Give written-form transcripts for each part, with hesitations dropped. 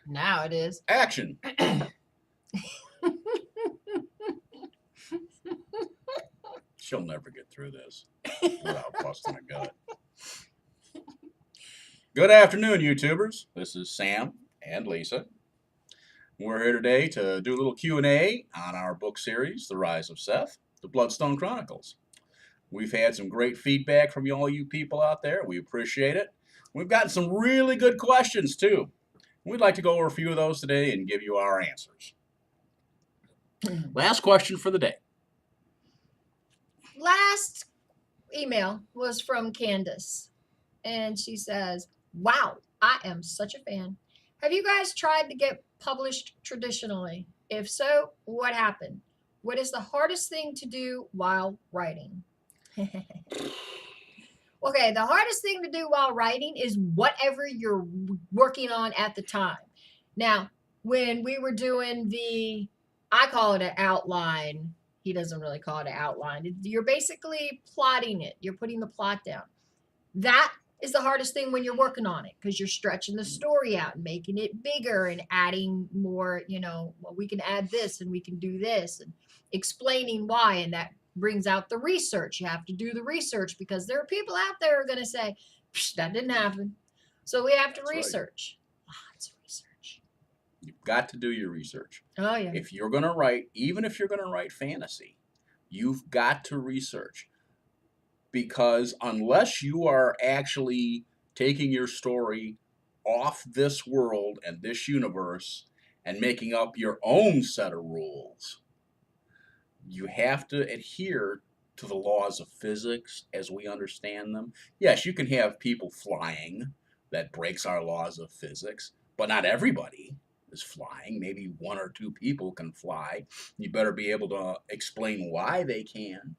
Now it is. Action. She'll never get through this without busting a gut. Good afternoon, YouTubers. This is Sam and Lisa. We're here today to do a little Q&A on our book series, The Rise of Seth, The Bloodstone Chronicles. We've had some great feedback from all you people out there. We appreciate it. We've gotten some really good questions, too. We'd like to go over a few of those today and give you our answers. Last question for the day. Last email was from Candice, and she says, "Wow, I am such a fan. Have you guys tried to get published traditionally? If so, what happened? What is the hardest thing to do while writing?" Okay, the hardest thing to do while writing is whatever you're working on at the time. Now, when we were doing I call it an outline. He doesn't really call it an outline. You're basically plotting it. You're putting the plot down. That is the hardest thing when you're working on it because you're stretching the story out and making it bigger and adding more, well, we can add this and we can do this and explaining why. And that brings out the research. You have to do the research because there are people out there who are going to say, that didn't happen. So we have to That's right. research. Lots of research. You've got to do your research. Oh, yeah. If you're going to write, even if you're going to write fantasy, you've got to research. Because unless you are actually taking your story off this world and this universe and making up your own set of rules, you have to adhere to the laws of physics as we understand them. Yes, you can have people flying that breaks our laws of physics, but not everybody is flying. Maybe one or two people can fly. You better be able to explain why they can.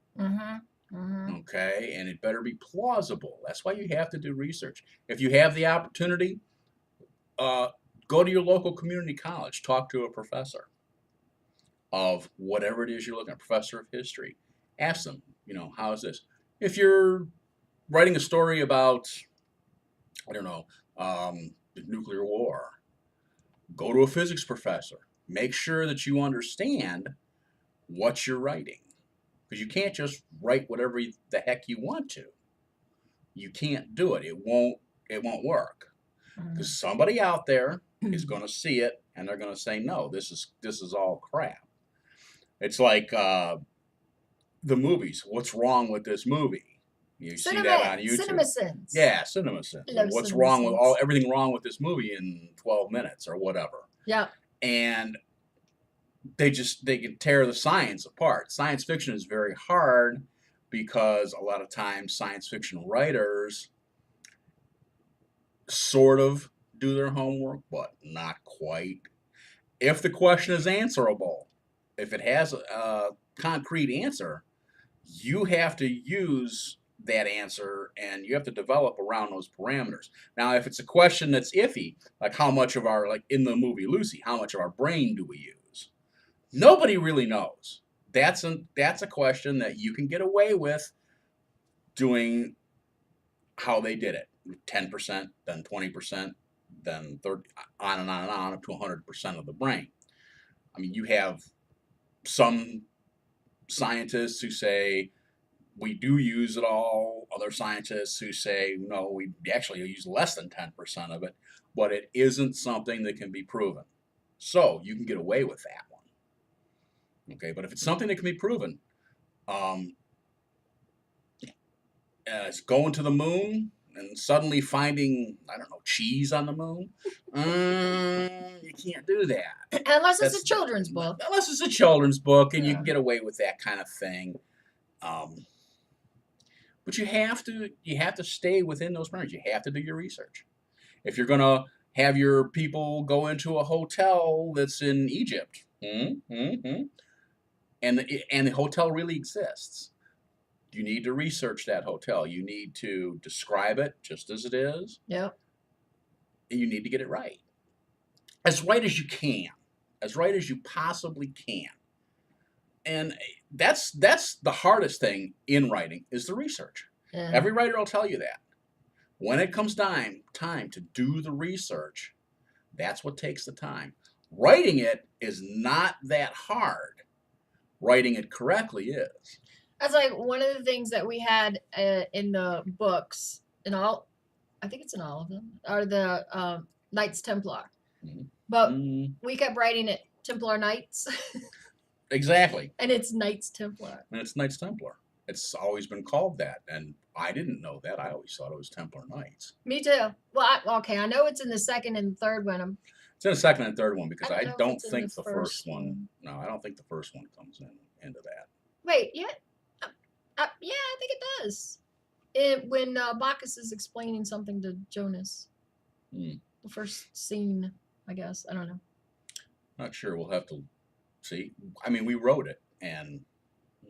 Okay, and it better be plausible. That's why you have to do research. If you have the opportunity, go to your local community college, talk to a professor of whatever it is you're looking at, professor of history. Ask them, how is this? If you're writing a story about, I don't know, the nuclear war, go to a physics professor. Make sure that you understand what you're writing. Because you can't just write whatever the heck you want to. You can't do it. It won't work. Because somebody out there is going to see it and they're going to say, no, this is all crap. It's like the movies. What's wrong with this movie? You see that on YouTube. CinemaSins. Yeah, CinemaSins. What's wrong with everything wrong with this movie in 12 minutes or whatever. Yeah. And they can tear the science apart. Science fiction is very hard because a lot of times science fiction writers sort of do their homework, but not quite. If the question is answerable, if it has a concrete answer, you have to use that answer and you have to develop around those parameters. Now, if it's a question that's iffy, like how much of like in the movie Lucy, how much of our brain do we use? Nobody really knows. That's a question that you can get away with doing how they did it. 10%, then 20%, then 30, on and on and on, up to 100% of the brain. I mean, you have some scientists who say we do use it all. Other scientists who say, no, we actually use less than 10% of it, but it isn't something that can be proven. So you can get away with that one. Okay, but if it's something that can be proven, it's going to the moon and suddenly finding, I don't know, cheese on the moon, you can't do that. Unless it's a children's book. Unless it's a children's book and you can get away with that kind of thing. But you have to stay within those parameters. You have to do your research. If you're going to have your people go into a hotel that's in Egypt, and the hotel really exists, you need to research that hotel. You need to describe it just as it is. Yep. And you need to get it right. As right as you can. As right as you possibly can. And that's the hardest thing in writing is the research. Yeah. Every writer will tell you that. When it comes time to do the research, That's what takes the time. Writing it is not that hard. Writing it correctly is. That's like one of the things that we had in the books, in all, I think it's in all of them, are the Knights Templar. Mhm. But Mm, we kept writing it Templar Knights, exactly. and it's Knights Templar. And it's Knights Templar. It's always been called that. And I didn't know that. I always thought it was Templar Knights. Me too. Well, okay, I know it's in the second and third one. It's in the second and third one I because don't I know if don't it's in think the the first first one. one. No, I don't think the first one comes into that. Wait, yeah, yeah, I think it does. When Bacchus is explaining something to Jonas, Hmm. the first scene, I guess. I don't know. Not sure. We'll have to see. I mean, we wrote it, and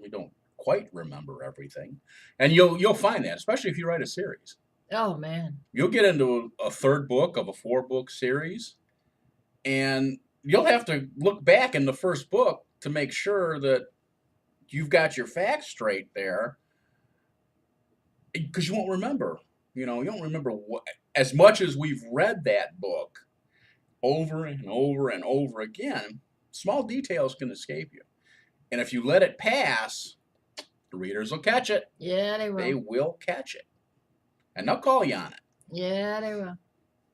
we don't quite remember everything. And you'll find that, especially if you write a series. Oh man. You'll get into a third book of a 4-book series, and you'll have to look back in the first book to make sure that you've got your facts straight there, because you won't remember. You know, you don't remember what, as much as we've read that book over and over and over again. Small details can escape you, and if you let it pass, the readers will catch it. Yeah, they will. They will catch it, and they'll call you on it. Yeah, they will.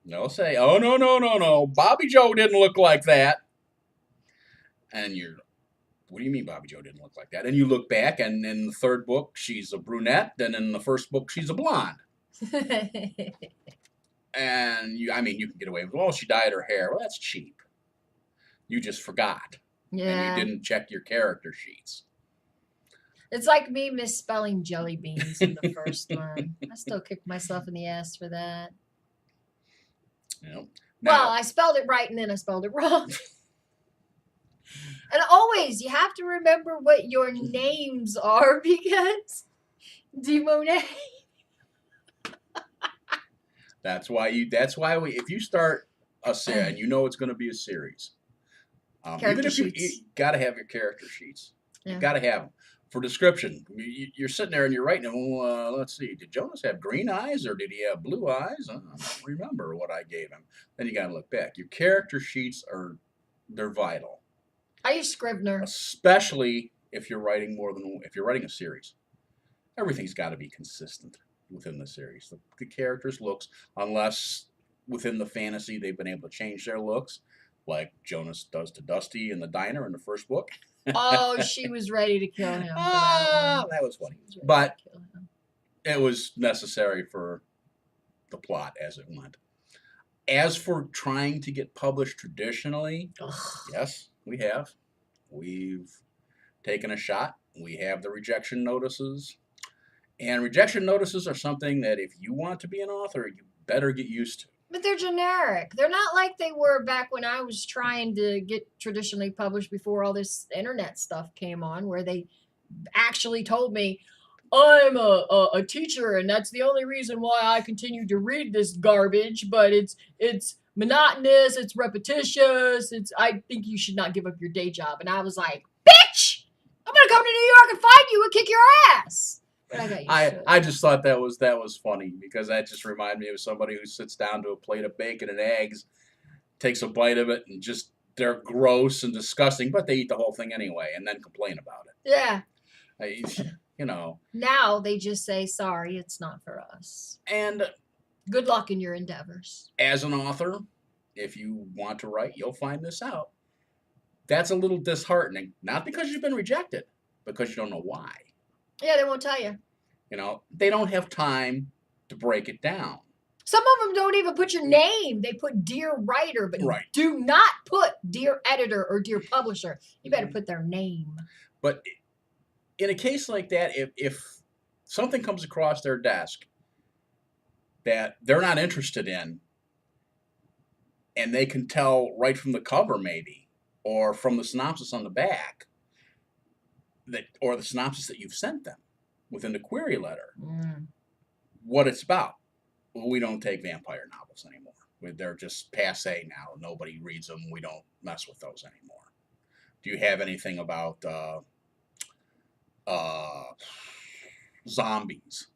They'll say, "Oh no, no, no, no! Bobby Joe didn't look like that." And you're, what do you mean Bobby Joe didn't look like that? And you look back, and in the third book, she's a brunette, and in the first book, she's a blonde. And I mean, you can get away with, well, she dyed her hair. Well, that's cheap. You just forgot, and you Yeah. didn't check your character sheets. It's like me misspelling jelly beans in the first one. I still kick myself in the ass for that. You know. Well, Now, I spelled it right and then I spelled it wrong. And always, you have to remember what your names are because Monet. that's why you. That's why we. If you start a series and you know it's going to be a series, even Character if you sheets. got to have your character sheets, Yeah. you got to have them for description. You're sitting there and you're writing. Well, let's see. Did Jonas have green eyes or did he have blue eyes? I don't remember what I gave him. Then you got to look back. Your character sheets they're vital, I use Scrivener. especially if you're writing if you're writing a series. Everything's got to be consistent within the series. The characters' looks, unless within the fantasy they've been able to change their looks, like Jonas does to Dusty in the diner in the first book. Oh, she was ready to kill him. That was funny. But it was necessary for the plot as it went. As for trying to get published traditionally, yes, we have. We've taken a shot. We have the rejection notices. And rejection notices are something that if you want to be an author, you better get used to. But they're generic. They're not like they were back when I was trying to get traditionally published before all this internet stuff came on, where they actually told me, I'm a teacher and that's the only reason why I continue to read this garbage, but it's monotonous, it's repetitious, I think you should not give up your day job. And I was like, bitch, I'm gonna come to New York and find you and kick your ass. But I got used to it. I just thought that was funny because that just reminded me of somebody who sits down to a plate of bacon and eggs, takes a bite of it, and just they're gross and disgusting, but they eat the whole thing anyway and then complain about it. Yeah. You know. Now they just say, sorry, it's not for us. And good luck in your endeavors. As an author, if you want to write, you'll find this out. That's a little disheartening, not because you've been rejected, because you don't know why. Yeah, they won't tell you. You know, they don't have time to break it down. Some of them don't even put your name. They put dear writer, but do not put dear editor or dear publisher. You better put their name. But in a case like that, if something comes across their desk that they're not interested in, and they can tell right from the cover maybe, or from the synopsis on the back, or the synopsis that you've sent them within the query letter, what it's about. Well, we don't take vampire novels anymore. They're just passé now. Nobody reads them. We don't mess with those anymore. Do you have anything about zombies?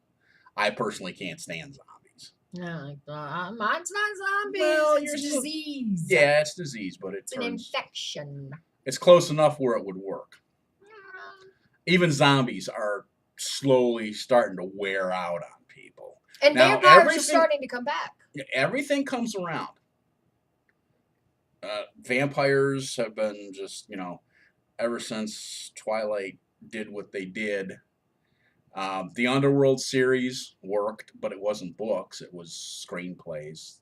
I personally can't stand zombies. Yeah, like, mine's not zombies. Well, It's yours is disease. yeah, it's disease, but It's an infection. it's close enough where it would work. Even zombies are slowly starting to wear out on people. And Now vampires are starting to come back. everything comes around. Vampires have been just ever since Twilight did what they did. The Underworld series worked, but it wasn't books; it was screenplays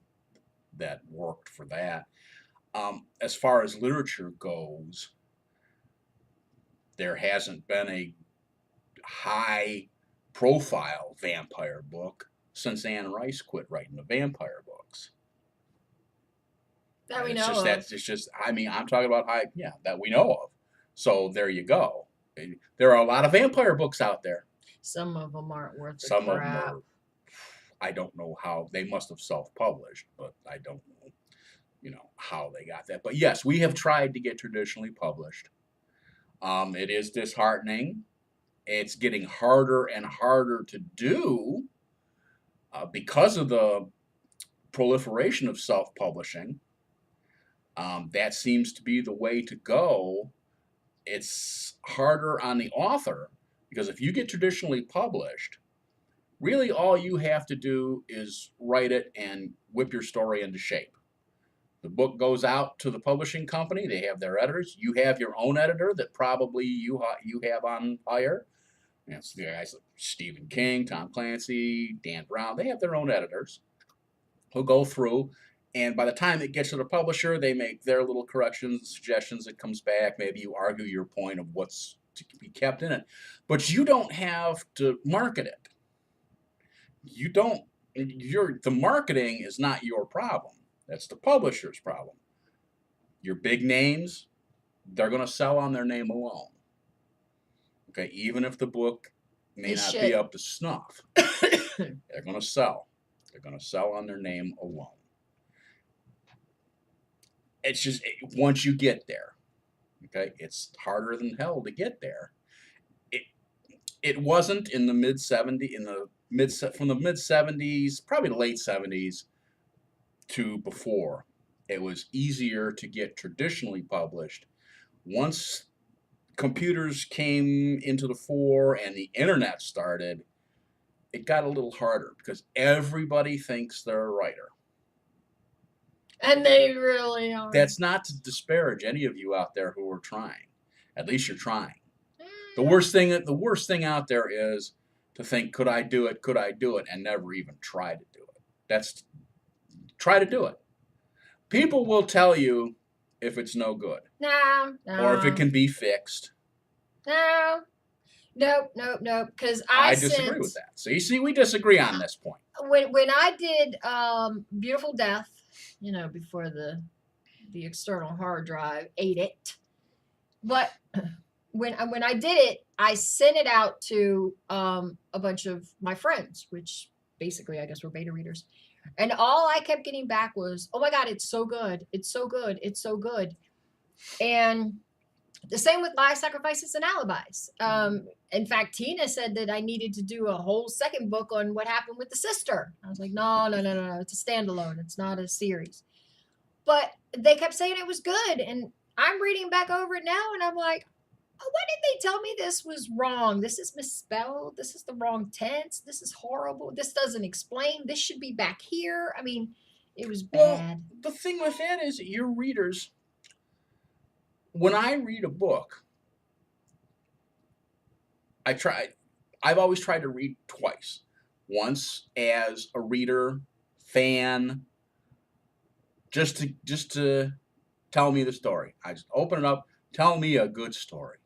that worked for that. As far as literature goes, there hasn't been a high profile vampire book since Anne Rice quit writing the vampire books. That And we it's know just of. that it's just I mean I'm talking about high that we know of. So there you go. There are a lot of vampire books out there. Some of them aren't worth the Some of them crap. are I don't know how they must have self-published, but I don't know how they got that. But yes, we have tried to get traditionally published. It is disheartening. It's getting harder and harder to do because of the proliferation of self-publishing. That seems to be the way to go. It's harder on the author because if you get traditionally published, really all you have to do is write it and whip your story into shape. The book goes out to the publishing company. They have their editors. You have your own editor that probably you have on hire. It's the guys like Stephen King, Tom Clancy, Dan Brown. They have their own editors who go through, and by the time it gets to the publisher, they make their little corrections, suggestions. It comes back. Maybe you argue your point of what's to be kept in it, but you don't have to market it. You don't. The marketing is not your problem. That's the publisher's problem. Your big names, they're going to sell on their name alone. Okay, even if the book may It not be should. up to snuff, they're going to sell. They're going to sell on their name alone. It's just once you get there, okay, it's harder than hell to get there. It it wasn't in the mid 70s in the mid from the mid 70s, probably the late 70s to before. It was easier to get traditionally published. Once computers came into the fore and the internet started, it got a little harder because everybody thinks they're a writer. And they really are. That's not to disparage any of you out there who are trying. At least you're trying. The worst thing out there is to think, could I do it? Could I do it? And never even try to do it. That's try to do it. People will tell you if it's no good. No, Or if it no, can be fixed. no, nope. Because I disagree with that. So you see, we disagree on this point. when I did Beautiful Death, before the external hard drive ate it, but when I did it, I sent it out to a bunch of my friends, which basically I guess were beta readers, and all I kept getting back was, "Oh my god, it's so good! It's so good! It's so good!" And the same with Lies, Sacrifices, and Alibis. In fact, Tina said that I needed to do a whole second book on what happened with the sister. I was like, no. It's a standalone. It's not a series. But they kept saying it was good. And I'm reading back over it now and I'm like, oh, why did they tell me this was wrong? This is misspelled. This is the wrong tense. This is horrible. This doesn't explain. This should be back here. I mean, it was bad. Well, the thing with that is your readers, when I read a book, I've always tried to read twice. Once as a reader, fan, just to tell me the story. I just open it up, tell me a good story.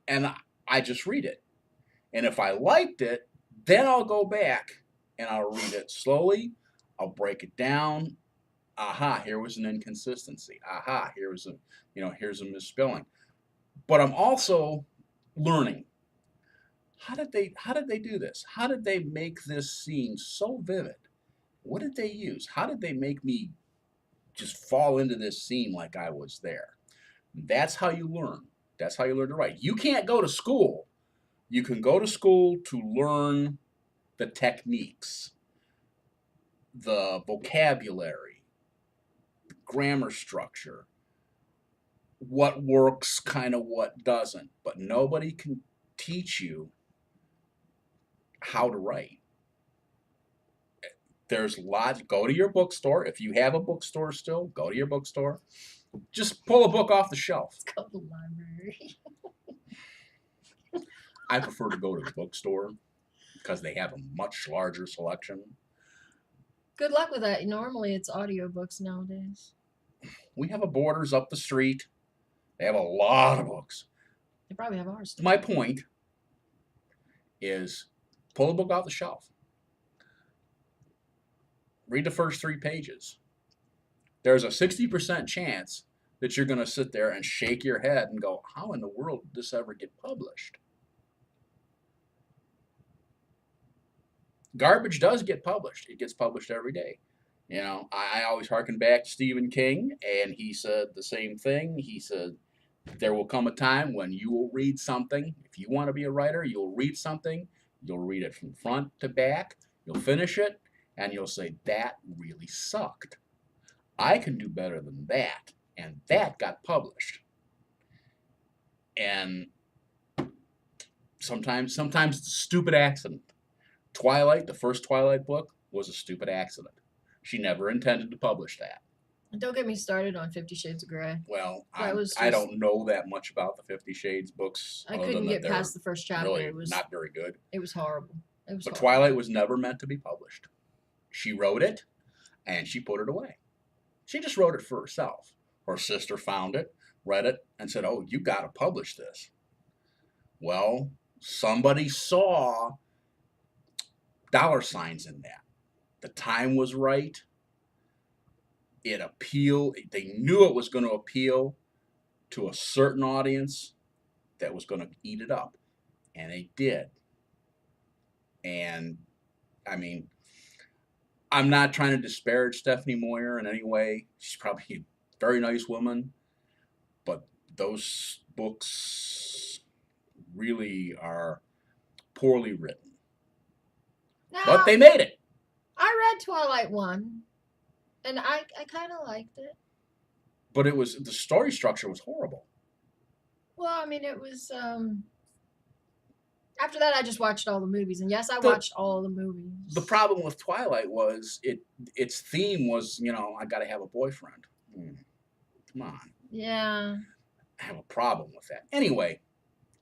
And I just read it. And if I liked it, then I'll go back and I'll read it slowly. I'll break it down. Aha, here was an inconsistency. Aha, here's a misspelling. But I'm also learning. How did they do this? How did they make this scene so vivid? What did they use? How did they make me just fall into this scene like I was there? That's how you learn. That's how you learn to write. You can't go to school. You can go to school to learn the techniques. the vocabulary, grammar structure, what works, kind of what doesn't. But nobody can teach you how to write. There's lots. Go to your bookstore. If you have a bookstore still, go to your bookstore. Just pull a book off the shelf. It's called the library. I prefer to go to the bookstore because they have a much larger selection. Good luck with that. Normally it's audiobooks nowadays. We have a Borders up the street. They have a lot of books. They probably have ours too. My point is pull a book off the shelf. Read the first 3 pages. There's a 60% chance that you're going to sit there and shake your head and go, how in the world did this ever get published? Garbage does get published. It gets published every day. You know, I always harken back to Stephen King, and he said the same thing. He said, there will come a time when you will read something. If you want to be a writer, you'll read something. You'll read it from front to back. You'll finish it, and you'll say, that really sucked. I can do better than that. And that got published. And sometimes it's a stupid accident. Twilight, the first Twilight book, was a stupid accident. She never intended to publish that. Don't get me started on 50 Shades of Grey. Well, That was I just- don't know that much about the 50 Shades books. I other couldn't than that get past the first they're chapter. really It was not very good. It was horrible. It was But horrible. Twilight was never meant to be published. She wrote it, and she put it away. She just wrote it for herself. Her sister found it, read it, and said, oh, you got to publish this. Well, somebody saw dollar signs in that. The time was right. It appealed. They knew it was going to appeal to a certain audience that was going to eat it up. And they did. And, I mean, I'm not trying to disparage Stephanie Moyer in any way. She's probably a very nice woman. But those books really are poorly written. Now, But they made it. I read Twilight 1, and I kind of liked it. But it was, the story structure was horrible. Well, I mean, it was. After that, I just watched all the movies, and yes, I watched all the movies. The problem with Twilight was its theme was, you know, I got to have a boyfriend. Come on. Yeah. I have a problem with that. Anyway,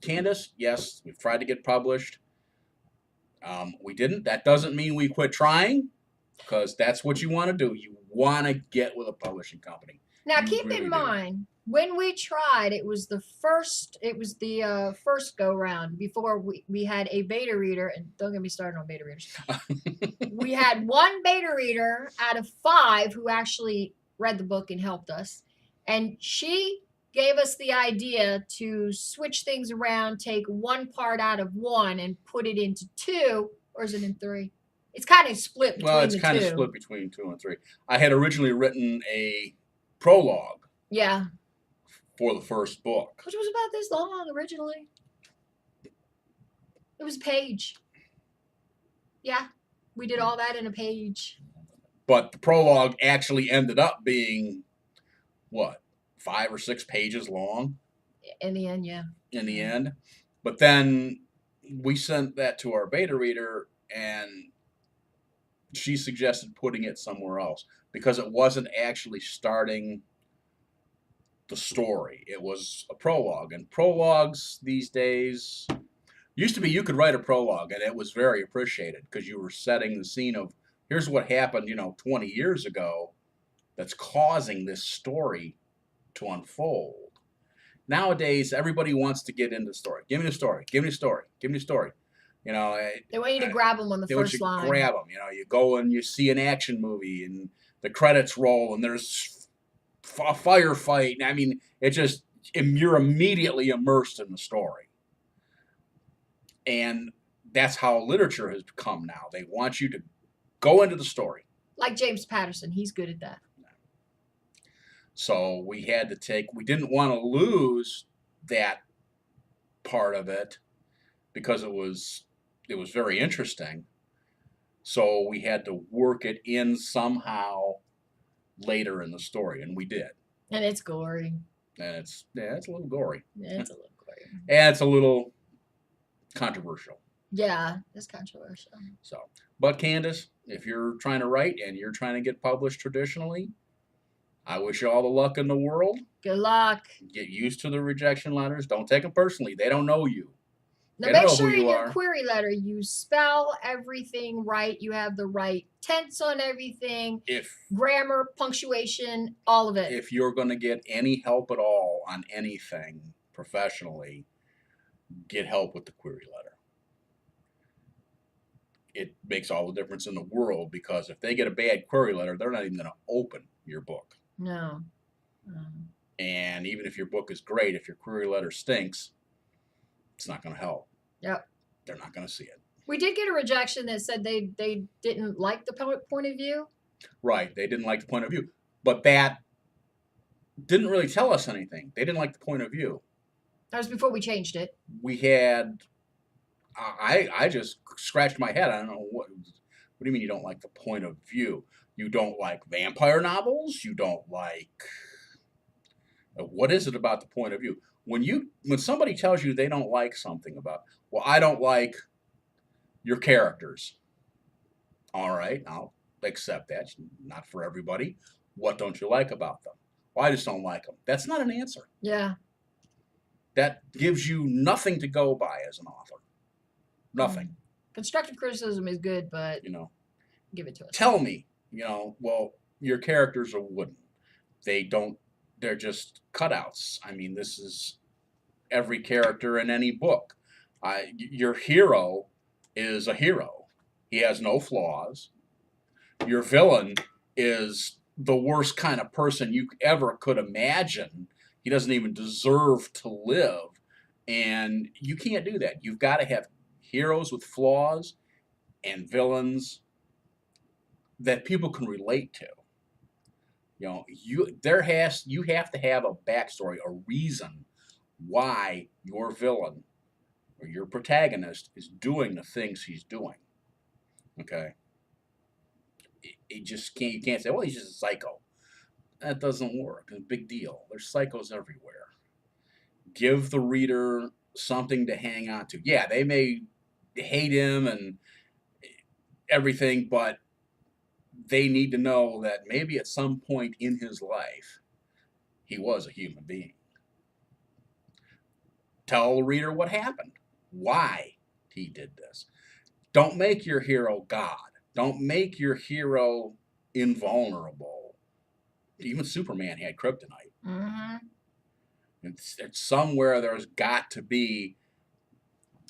Candice, yes, we've tried to get published. We didn't. That doesn't mean we quit trying, because that's what you want to do. You want to get with a publishing company. Now, You keep really in do. mind, when we tried, it was the first go round before we had a beta reader, and don't get me started on beta readers. We had one beta reader out of 5 who actually read the book and helped us, and she gave us the idea to switch things around, take one part out of 1 and put it into 2, or is it in 3? It's kind of split between Well, it's the kind of 2. split between 2 and 3. I had originally written a prologue Yeah. for the first book. Which was about this long originally. It was a page. Yeah. We did all that in a page. But the prologue actually ended up being, what, 5 or 6 pages long In the end, yeah. in the end. But then we sent that to our beta reader, and she suggested putting it somewhere else because it wasn't actually starting the story. It was a prologue. And prologues these days, used to be you could write a prologue, and it was very appreciated because you were setting the scene of, here's what happened, 20 years ago that's causing this story to unfold. Nowadays, everybody wants to get into the story. Give me the story. Give me the story. Give me the story. They want you to grab them on the they want first you line. to grab them. You go and you see an action movie, and the credits roll, and there's a firefight. I mean, you're immediately immersed in the story. And that's how literature has become now. They want you to go into the story. Like James Patterson. He's good at that. So we didn't want to lose that part of it because it was very interesting. So we had to work it in somehow later in the story, and we did. And it's gory. And it's a little gory. Yeah, it's a little gory. And it's a little controversial. Yeah, it's controversial. So, but Candice, if you're trying to write and you're trying to get published traditionally, I wish you all the luck in the world. Good luck. Get used to the rejection letters. Don't take them personally. They don't know you. Now They don't make know sure who in you your are. query letter you spell everything right. You have the right tense on everything, If grammar, punctuation, all of it. if you're going to get any help at all on anything professionally, get help with the query letter. It makes all the difference in the world, because if they get a bad query letter, they're not even going to open your book. No. And even if your book is great, if your query letter stinks, it's not going to help. Yep. They're not going to see it. We did get a rejection that said they didn't like the point of view. Right. They didn't like the point of view. But that didn't really tell us anything. They didn't like the point of view. That was before we changed it. We had, I just scratched my head. I don't know what do you mean you don't like the point of view? You don't like vampire novels? You don't like, what is it about the point of view? When somebody tells you they don't like something about, well, I don't like your characters. All right, I'll accept that. Not for everybody. What don't you like about them? Well, I just don't like them. That's not an answer. Yeah. That gives you nothing to go by as an author. Nothing. Constructive criticism is good, but give it to us. Tell me, well, your characters are wooden. They're just cutouts. I mean, this is every character in any book. Your hero is a hero. He has no flaws. Your villain is the worst kind of person you ever could imagine. He doesn't even deserve to live. And you can't do that. You've got to have heroes with flaws and villains that people can relate to. You have to have a backstory, a reason why your villain or your protagonist is doing the things he's doing. Okay? You can't say, well, he's just a psycho. That doesn't work. It's a big deal. There's psychos everywhere. Give the reader something to hang on to. Yeah, they may hate him and everything, but they need to know that maybe at some point in his life, he was a human being. Tell the reader what happened, why he did this. Don't make your hero God. Don't make your hero invulnerable. Even Superman had kryptonite. Mm-hmm. It's somewhere there's got to be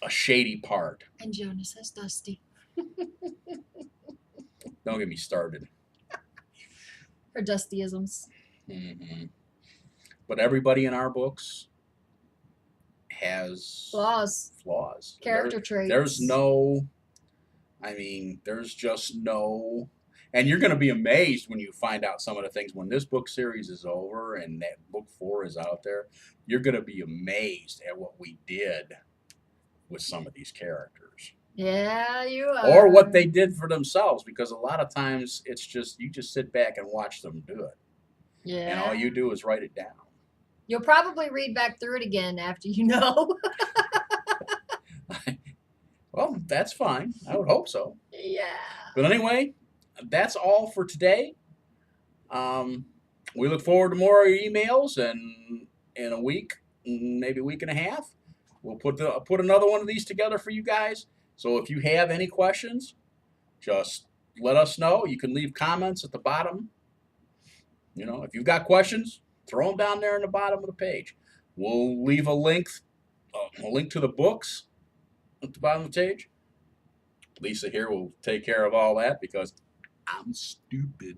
a shady part. And Jonas has Dusty. Don't get me started. Her Dustyisms. Mm-hmm. But everybody in our books has flaws. Character traits. There's just no. And you're going to be amazed when you find out some of the things when this book series is over and that book 4 is out there. You're going to be amazed at what we did with some of these characters. Yeah, you are. Or what they did for themselves, because a lot of times it's just, you just sit back and watch them do it. Yeah. And all you do is write it down. You'll probably read back through it again after you know. Well, that's fine. I would hope so. Yeah. But anyway, that's all for today. We look forward to more emails, and in a week, maybe a week and a half, we'll put another one of these together for you guys. So if you have any questions, just let us know. You can leave comments at the bottom. If you've got questions, throw them down there in the bottom of the page. We'll leave a link to the books at the bottom of the page. Lisa here will take care of all that because I'm stupid.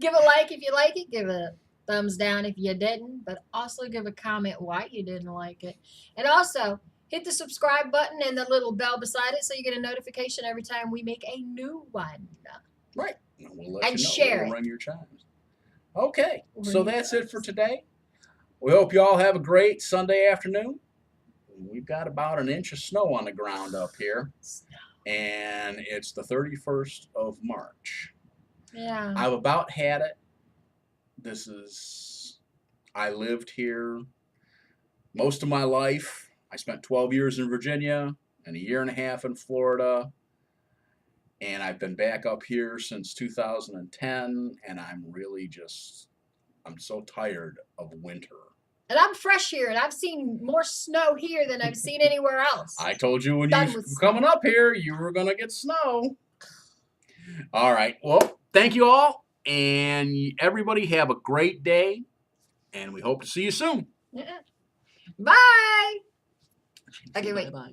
Give a like if you like it. Give a thumbs down if you didn't. But also give a comment why you didn't like it. And also hit the subscribe button and the little bell beside it so you get a notification every time we make a new one. Right. We'll let And you know. share We'll it. ring your chimes. Okay. Ring So your that's it chimes. for today. We hope you all have a great Sunday afternoon. We've got about an inch of snow on the ground up here. Snow. and it's the 31st of March. Yeah. I've about had it. I lived here most of my life. I spent 12 years in Virginia and a year and a half in Florida. And I've been back up here since 2010. And I'm so tired of winter. And I'm fresh here, and I've seen more snow here than I've seen anywhere else. I told you when you Done were with snow. coming up here, you were going to get snow. All right. Well, thank you all. And everybody have a great day. And we hope to see you soon. Bye. Okay, wait. Bye-bye.